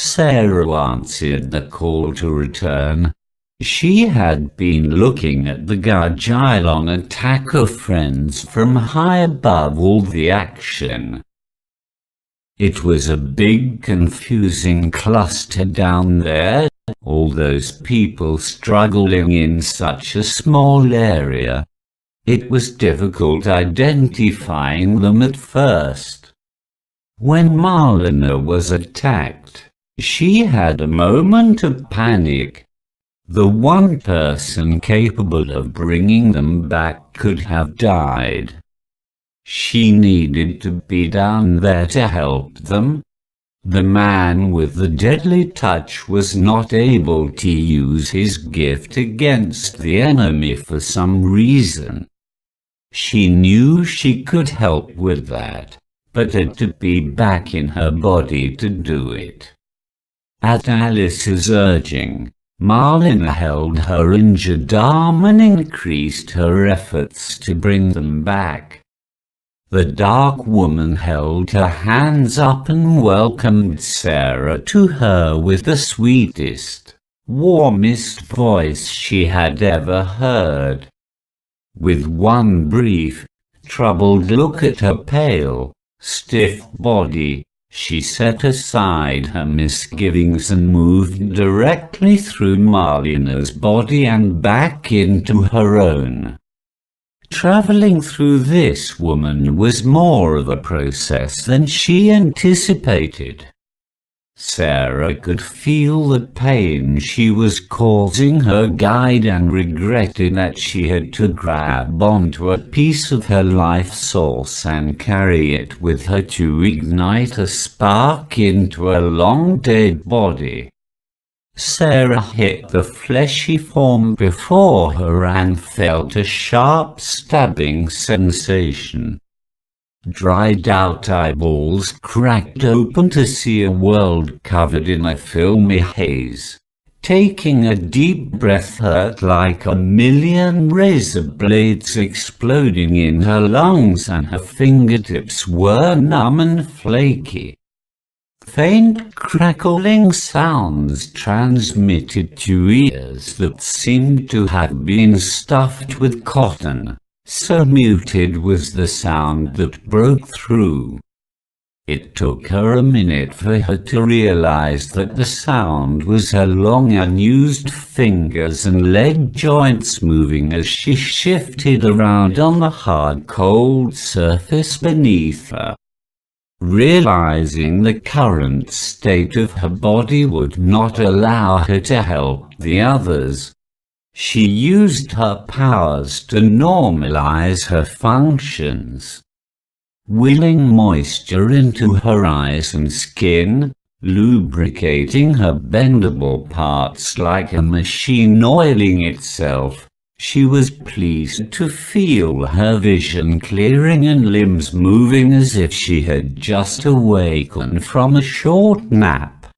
Sara answered the call to return. She had been looking at the Gajilon attack of friends from high above all the action. It was a big confusing cluster down there, all those people struggling in such a small area. It was difficult identifying them at first. When Marlena was attacked, she had a moment of panic. The one person capable of bringing them back could have died. She needed to be down there to help them. The man with the deadly touch was not able to use his gift against the enemy for some reason. She knew she could help with that, but had to be back in her body to do it. At Alice's urging, Marlena held her injured arm and increased her efforts to bring them back. The dark woman held her hands up and welcomed Sara to her with the sweetest, warmest voice she had ever heard. With one brief, troubled look at her pale, stiff body, she set aside her misgivings and moved directly through Marlena's body and back into her own. Traveling through this woman was more of a process than she anticipated. Sara could feel the pain she was causing her guide and regretted that she had to grab onto a piece of her life source and carry it with her to ignite a spark into a long-dead body. Sara hit the fleshy form before her and felt a sharp stabbing sensation. Dried-out eyeballs cracked open to see a world covered in a filmy haze. Taking a deep breath hurt like a million razor blades exploding in her lungs, and her fingertips were numb and flaky. Faint crackling sounds transmitted to ears that seemed to have been stuffed with cotton. So muted was the sound that broke through. It took her a minute for her to realize that the sound was her long unused fingers and leg joints moving as she shifted around on the hard cold surface beneath her. Realizing the current state of her body would not allow her to help the others, she used her powers to normalize her functions. Wheeling moisture into her eyes and skin, lubricating her bendable parts like a machine oiling itself, she was pleased to feel her vision clearing and limbs moving as if she had just awakened from a short nap.